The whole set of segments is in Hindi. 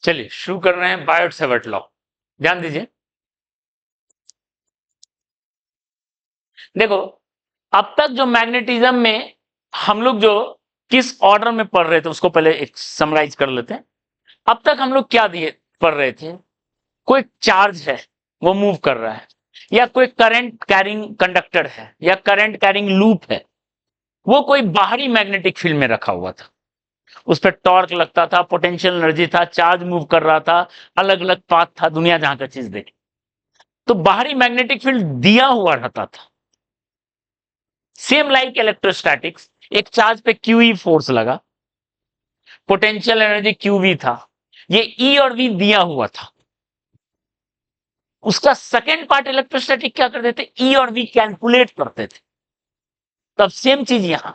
चलिए शुरू कर रहे हैं बायोट सेवर्ट लॉ। ध्यान दीजिए, देखो अब तक जो मैग्नेटिज्म में हम लोग जो किस ऑर्डर में पढ़ रहे थे उसको पहले एक समराइज कर लेते हैं। अब तक हम लोग क्या दिए पढ़ रहे थे, कोई चार्ज है वो मूव कर रहा है, या कोई करंट कैरिंग कंडक्टर है, या करंट कैरिंग लूप है, वो कोई बाहरी मैग्नेटिक फील्ड में रखा हुआ था, उस पर टॉर्क लगता था, पोटेंशियल एनर्जी था, चार्ज मूव कर रहा था, अलग अलग पाथ था, दुनिया जहां का चीज देखी तो बाहरी मैग्नेटिक फील्ड दिया हुआ रहता था। सेम लाइक इलेक्ट्रोस्टैटिक्स, एक चार्ज पे क्यूई फोर्स लगा, पोटेंशियल एनर्जी क्यूवी था, ये ई और वी दिया हुआ था। उसका सेकेंड पार्ट इलेक्ट्रोस्टैटिक क्या करते थे, ई और वी कैलकुलेट करते थे। तब सेम चीज यहां,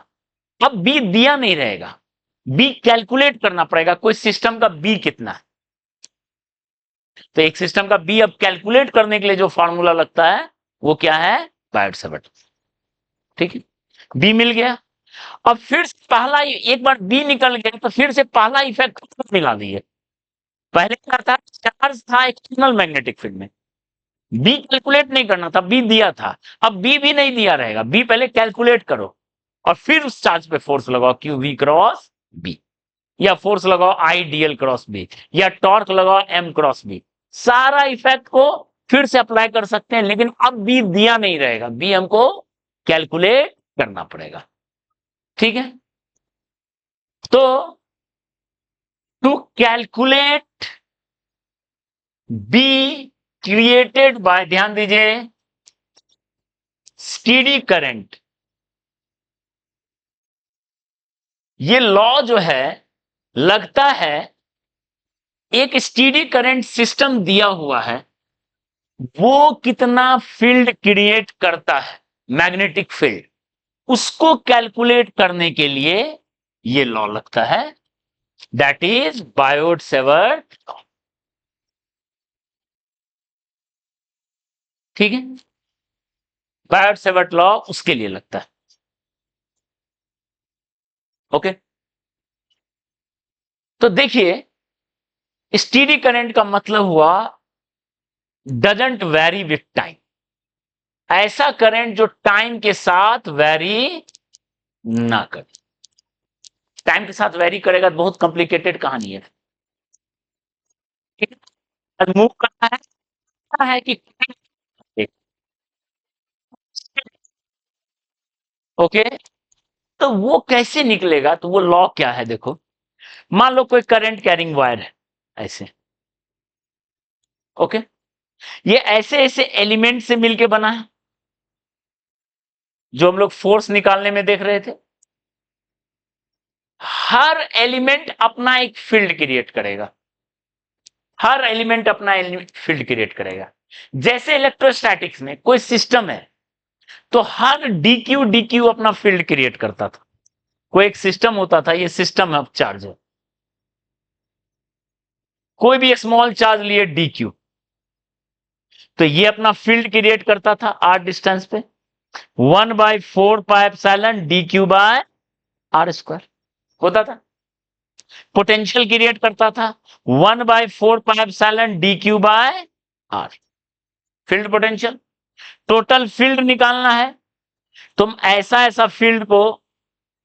अब बी दिया नहीं रहेगा, बी कैलकुलेट करना पड़ेगा, कोई सिस्टम का बी कितना है। तो एक सिस्टम का बी अब कैलकुलेट करने के लिए जो फार्मूला लगता है वो क्या है, बायोट सेवर्ट। ठीक है, बी मिल गया। अब फिर से पहला, एक बार बी निकल गया तो फिर से पहला इफेक्ट मिला दिए। पहले क्या था, चार्ज था एक्सटर्नल मैग्नेटिक फील्ड में, बी कैलकुलेट नहीं करना था, बी दिया था। अब बी भी नहीं दिया रहेगा, बी पहले कैलकुलेट करो और फिर उस चार्ज पे फोर्स लगाओ, क्यू वी क्रॉस बी, या फोर्स लगाओ आई डीएल क्रॉस बी, या टॉर्क लगाओ एम क्रॉस बी। सारा इफेक्ट को फिर से अप्लाई कर सकते हैं, लेकिन अब बी दिया नहीं रहेगा, बी हमको कैलकुलेट करना पड़ेगा। ठीक है, तो to calculate B created by, ध्यान दीजिए, स्टेडी करंट, ये लॉ जो है लगता है एक स्टेडी करंट सिस्टम दिया हुआ है, वो कितना फील्ड क्रिएट करता है, मैग्नेटिक फील्ड, उसको कैलकुलेट करने के लिए ये लॉ लगता है, that is Biot Savart law. ठीक है, बायोट सेवर्ट लॉ उसके लिए लगता है। ओके, तो देखिए स्टेडी करंट का मतलब हुआ डजंट वेरी विथ टाइम, ऐसा करंट जो टाइम के साथ वेरी ना करे। टाइम के साथ वेरी करेगा तो बहुत कॉम्प्लिकेटेड कहानी है। ठीक है, मूव करना है कि ओके, तो वो कैसे निकलेगा, तो वो लॉ क्या है देखो। मान लो कोई करंट कैरिंग वायर है ऐसे, ओके, ये ऐसे ऐसे एलिमेंट से मिलके बना है जो हम लोग फोर्स निकालने में देख रहे थे। हर एलिमेंट अपना एक फील्ड क्रिएट करेगा, हर एलिमेंट अपना फील्ड क्रिएट करेगा। जैसे इलेक्ट्रोस्टैटिक्स में कोई सिस्टम है तो हर डीक्यू डीक्यू अपना फील्ड क्रिएट करता था। कोई एक सिस्टम होता था, ये सिस्टम है, चार्ज है, कोई भी स्मॉल चार्ज लिए डीक्यू, तो ये अपना फील्ड क्रिएट करता था आर डिस्टेंस पे, 1/4πε D Q by R square होता था। पोटेंशियल क्रिएट करता था 1/4πε D Q by R, field potential. Total field निकालना है, तुम ऐसा ऐसा फील्ड को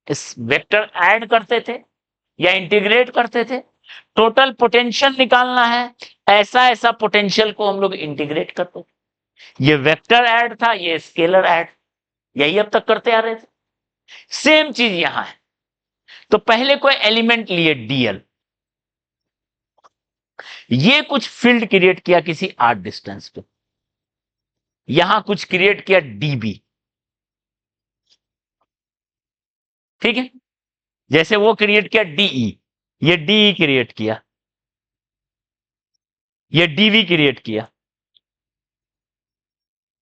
इस वेक्टर ऐड करते थे या इंटीग्रेट करते थे। टोटल पोटेंशियल निकालना है, ऐसा ऐसा पोटेंशियल को हम लोग इंटीग्रेट करते थे। ये वेक्टर ऐड था, ये स्केलर ऐड, यही अब तक करते आ रहे थे। सेम चीज यहां है। तो पहले कोई एलिमेंट लिए डीएल, ये कुछ फील्ड क्रिएट किया किसी आर डिस्टेंस पे, यहां कुछ क्रिएट किया डीबी। ठीक है, जैसे वो क्रिएट किया डीई, ये डीई क्रिएट किया, ये डीवी क्रिएट किया।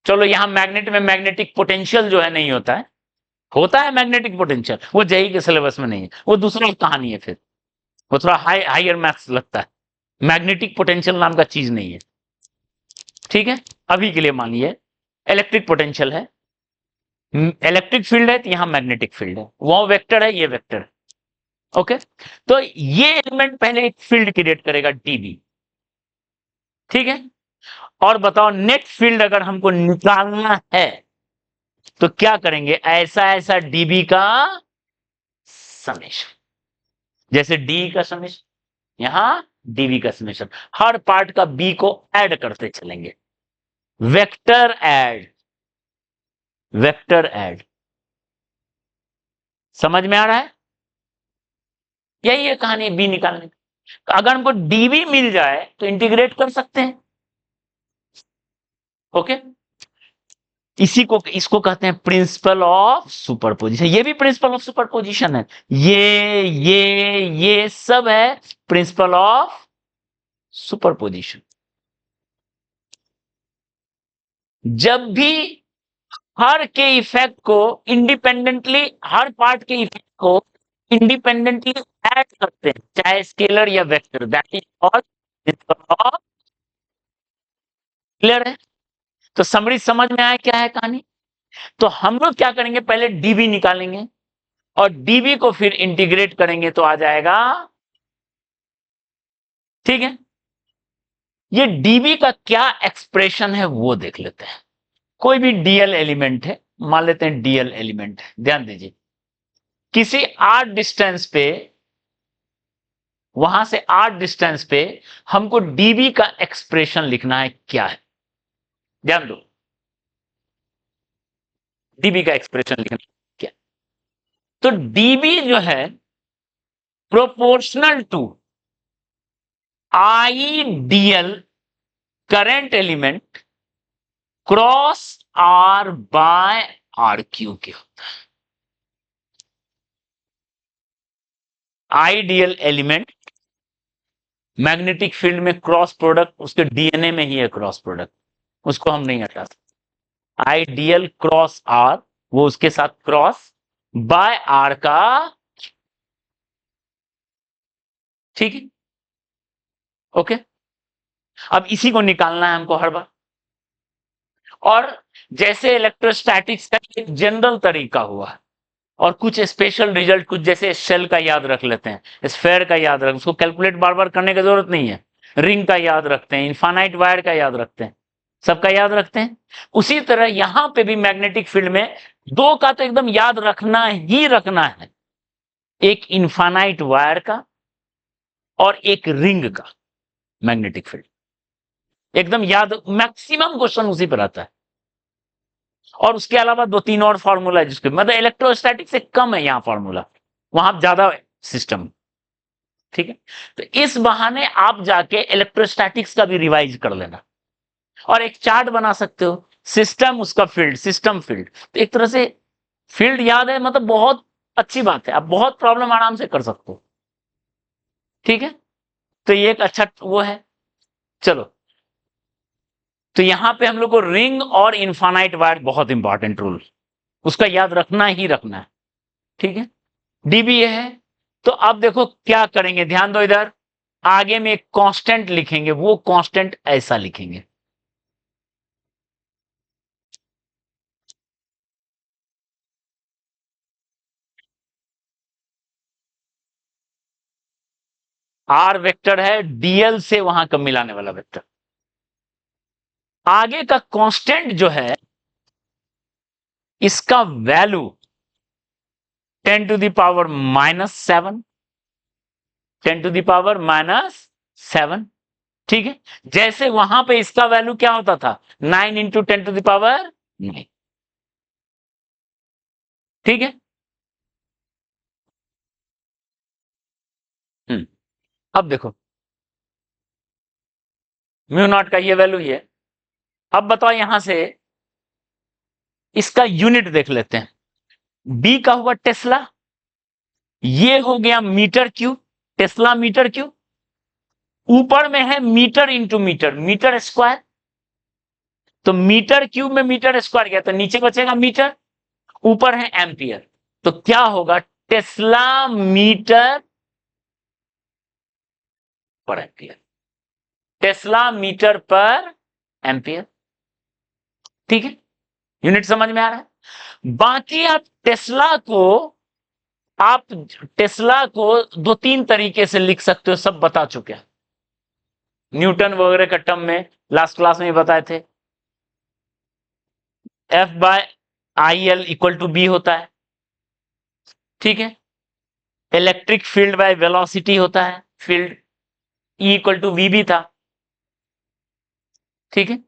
चलो यहां मैग्नेट में मैग्नेटिक पोटेंशियल जो है नहीं होता है, होता है मैग्नेटिक पोटेंशियल, वो जेई के सिलेबस में नहीं है, वो दूसरा कहानी है, फिर वो थोड़ा हायर मैथ्स लगता है। मैग्नेटिक पोटेंशियल नाम का चीज नहीं है। ठीक है, अभी के लिए मानिए इलेक्ट्रिक पोटेंशियल है, इलेक्ट्रिक फील्ड है, तो यहां मैग्नेटिक फील्ड है, वहां वेक्टर है, ये वेक्टर है। ओके, तो ये एलिमेंट पहले एक फील्ड क्रिएट करेगा डीबी, ठीक है। और बताओ नेट फील्ड अगर हमको निकालना है तो क्या करेंगे, ऐसा ऐसा डीबी का समेशन, जैसे डी का समेशन, यहां डीबी का समेशन, हर पार्ट का बी को ऐड करते चलेंगे, वेक्टर ऐड, वेक्टर ऐड। समझ में आ रहा है? यही है कहानी बी निकालने की। तो अगर हमको डीबी मिल जाए तो इंटीग्रेट कर सकते हैं। ओके, इसी को, इसको कहते हैं प्रिंसिपल ऑफ सुपरपोजिशन। ये भी प्रिंसिपल ऑफ सुपरपोजिशन है, ये सब है प्रिंसिपल ऑफ सुपरपोजिशन। जब भी हर के इफेक्ट को इंडिपेंडेंटली, हर पार्ट के इफेक्ट को इंडिपेंडेंटली ऐड करते हैं, चाहे स्केलर या vector, that is called principle of. Clear है? तो समरी समझ में आया क्या है कहानी? तो हम लोग क्या करेंगे, पहले डीबी निकालेंगे और डीबी को फिर इंटीग्रेट करेंगे तो आ जाएगा, ठीक है। ये डीबी का क्या एक्सप्रेशन है वो देख लेते हैं। कोई भी डीएल एलिमेंट है, मान लेते हैं डीएल एलिमेंट है, ध्यान दीजिए, किसी आर डिस्टेंस पे, वहां से आर डिस्टेंस पे हमको डीबी का एक्सप्रेशन लिखना है, क्या है, ध्यान दो, डीबी का एक्सप्रेशन लिखना है क्या। तो डीबी जो है proportional to IDL current element cross R by R cube के होता है। आइडियल एलिमेंट मैग्नेटिक फील्ड में क्रॉस प्रोडक्ट, उसके डीएनए में ही है क्रॉस प्रोडक्ट, उसको हम नहीं हटा सकते। आइडियल क्रॉस आर, वो उसके साथ क्रॉस बाय आर का, ठीक है। ओके, अब इसी को निकालना है हमको हर बार। और जैसे इलेक्ट्रोस्टैटिक्स का एक जनरल तरीका हुआ और कुछ स्पेशल रिजल्ट, कुछ जैसे शेल का याद रख लेते हैं, स्फेयर का याद रख, उसको कैलकुलेट बार बार करने की जरूरत नहीं है, रिंग का याद रखते हैं, इनफाइनाइट वायर का याद रखते हैं, सबका याद रखते हैं। उसी तरह यहां पे भी मैग्नेटिक फील्ड में दो का तो एकदम याद रखना ही रखना है, एक इनफाइनाइट वायर का और एक रिंग का मैग्नेटिक फील्ड, एकदम याद, मैक्सिमम क्वेश्चन उसी पर आता है। और उसके अलावा दो तीन और फॉर्मूला है जिसके, मतलब इलेक्ट्रोस्टैटिक से कम है यहां फॉर्मूला, वहां ज्यादा सिस्टम, ठीक है। तो इस बहाने आप जाके इलेक्ट्रोस्टैटिक्स का भी रिवाइज कर लेना और एक चार्ट बना सकते हो, सिस्टम उसका फील्ड, सिस्टम फील्ड, तो एक तरह से फील्ड याद है, मतलब बहुत अच्छी बात है, आप बहुत प्रॉब्लम आराम से कर सकते हो, ठीक है। तो ये एक अच्छा वो है। चलो, तो यहां पे हम लोग को रिंग और इनफाइनाइट वायर बहुत इंपॉर्टेंट रूल, उसका याद रखना ही रखना है, ठीक है। डीबी ये है। तो अब देखो क्या करेंगे, ध्यान दो इधर, आगे में एक कांस्टेंट लिखेंगे, वो कांस्टेंट ऐसा लिखेंगे, आर वेक्टर है, डीएल से वहां का मिलाने वाला वेक्टर, आगे का कांस्टेंट जो है इसका वैल्यू 10⁻⁻7, 10⁻⁻7, ठीक है। जैसे वहां पे इसका वैल्यू क्या होता था, 9 × 10⁻9, ठीक है। अब देखो म्यू नॉट का ये वैल्यू ही है। अब बताओ यहां से इसका यूनिट देख लेते हैं, बी का हुआ टेस्ला, ये हो गया meter cube, tesla meter cube, ऊपर में है meter into meter, meter square, तो मीटर क्यूब में मीटर स्क्वायर गया तो नीचे बचेगा मीटर, ऊपर है एम्पियर, तो क्या होगा, टेस्ला मीटर पर एम्पियर, टेस्ला मीटर पर एम्पियर, ठीक है। यूनिट समझ में आ रहा है? बाकी आप टेस्ला को आप टेस्ला को 2-3 तरीके से लिख सकते हो, सब बता चुके हैं न्यूटन वगैरह का टर्म में, लास्ट क्लास में बताए थे। F/IL=B होता है, ठीक है। इलेक्ट्रिक फील्ड बाय वेलोसिटी होता है, फील्ड E=V भी था, ठीक है।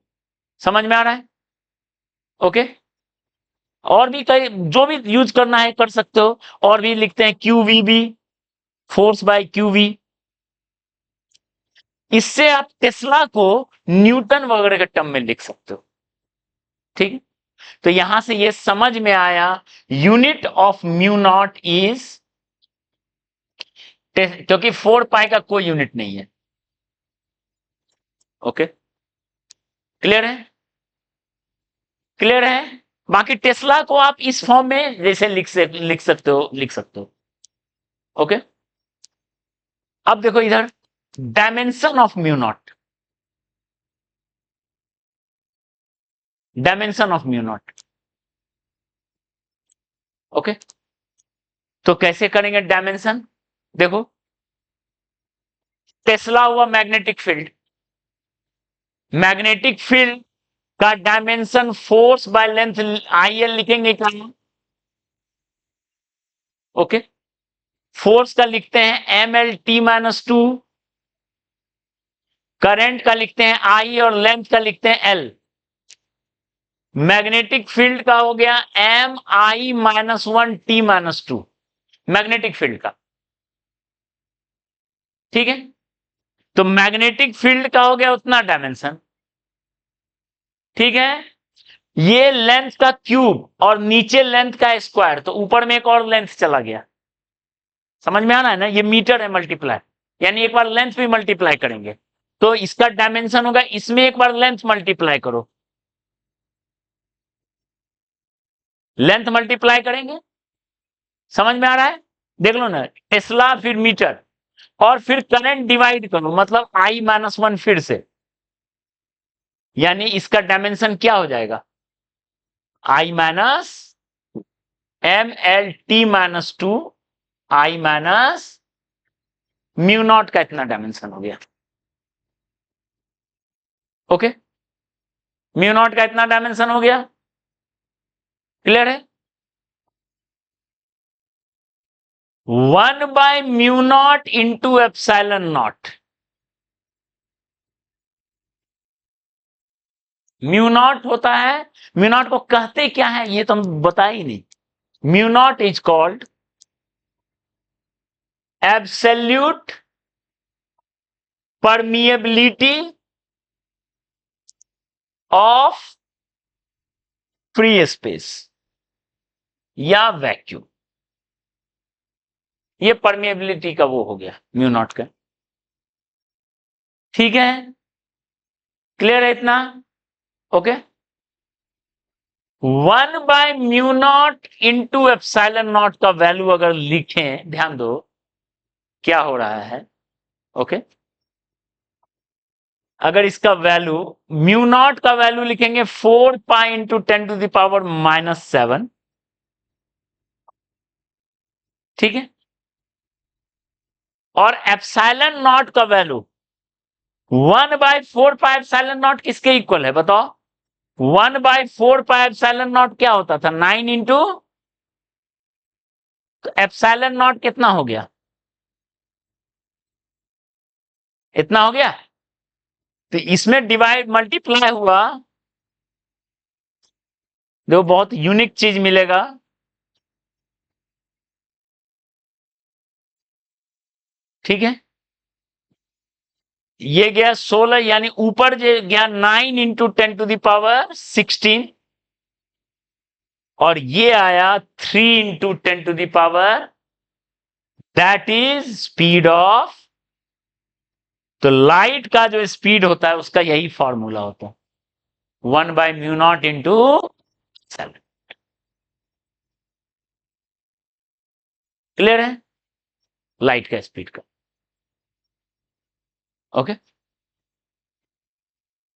समझ में आ रहा है? ओके। और भी कई जो भी यूज करना है कर सकते हो, और भी लिखते हैं QVB, फोर्स बाय QV। इससे आप टेस्ला को न्यूटन वगैरह के टर्म में लिख सकते हो, ठीक है। तो यहां से ये समझ में आया unit of mu naught is, क्योंकि 4 पाई का कोई यूनिट नहीं है। ओके, क्लियर है? क्लियर है? बाकी टेस्ला को आप इस फॉर्म में जैसे लिख सकते हो। ओके, अब देखो इधर dimension of mu naught, dimension of mu naught. Okay, तो कैसे करेंगे डायमेंशन? देखो, टेस्ला हुआ मैग्नेटिक फील्ड, मैग्नेटिक फील्ड का dimension force by length IL लिखेंगे क्या? ओके, फोर्स का लिखते हैं ML_T-2, करंट का लिखते हैं I और लेंथ का लिखते हैं L। मैग्नेटिक फील्ड का हो गया MI-1T-2, मैग्नेटिक फील्ड का, ठीक है। तो मैग्नेटिक फील्ड का हो गया उतना डायमेंशन, ठीक है। ये लेंथ का क्यूब और नीचे लेंथ का स्क्वायर, तो ऊपर में एक और लेंथ चला गया। समझ में आ रहा है ना? ये मीटर है मल्टीप्लाई, यानी एक बार लेंथ भी मल्टीप्लाई करेंगे तो इसका डायमेंशन होगा, इसमें एक बार लेंथ मल्टीप्लाई करो, लेंथ मल्टीप्लाई करेंगे। समझ में आ रहा है? देख लो ना, टेस्ला फिर मीटर और फिर करंट डिवाइड करो, मतलब I-1 फिर से, यानी इसका डायमेंशन क्या हो जाएगा? I-ML_T-2 I-म्यू नॉट का इतना डायमेंशन हो गया। ओके, म्यू नॉट का इतना डायमेंशन हो गया, क्लियर है? 1/म्यू naught into epsilon naught. Mu naught होता है, म्यू नॉट को कहते क्या है ये तो हम बताए ही नहीं। Mu naught is called absolute permeability of free space या वैक्यूम। ये परमिएबिलिटी का वो हो गया म्यू नॉट का, ठीक है। क्लियर है इतना? ओके, 1/म्यू नॉट इंटू एप्सिलॉन नॉट का वैल्यू अगर लिखें, ध्यान दो क्या हो रहा है। ओके, अगर इसका वैल्यू म्यू नॉट का वैल्यू लिखेंगे 4 पाई इंटू 10⁻⁻⁷, ठीक है। और एप्सिलॉन नॉट का वैल्यू 1/4 पाई एप्सिलॉन नॉट किसके इक्वल है बताओ? 1/4 पाई एप्सिलॉन नॉट क्या होता था? 9 इंटू, तो एप्सिलॉन नॉट कितना हो गया? इतना हो गया। तो इसमें डिवाइड मल्टीप्लाई हुआ, देखो बहुत यूनिक चीज मिलेगा। ठीक है, ये गया 16, यानी ऊपर जो गया 9 इंटू 10⁻16, और ये आया 3 into 10⁻, that is speed of. तो लाइट का जो स्पीड होता है उसका यही फॉर्मूला होता है, 1/म्यू नॉट इंटू सेवन। क्लियर है? लाइट का स्पीड का। ओके,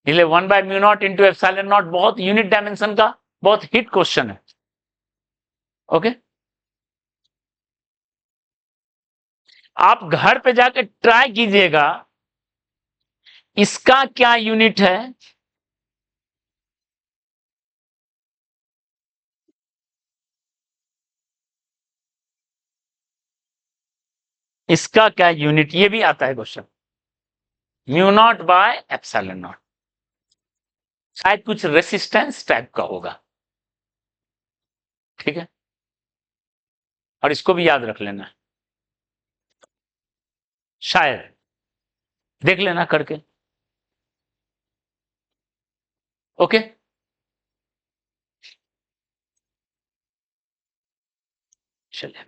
इसलिए 1/म्यू नॉट इंटू एप्सिलॉन नॉट बहुत यूनिट डायमेंशन का बहुत हिट क्वेश्चन है। ओके, आप घर पे जाके ट्राई कीजिएगा, इसका क्या यूनिट है, इसका क्या यूनिट, ये भी आता है question, mu naught by epsilon not, शायद कुछ रेसिस्टेंस टाइप का होगा, ठीक है, और इसको भी याद रख लेना, शायद देख लेना करके, ओके। चलिए।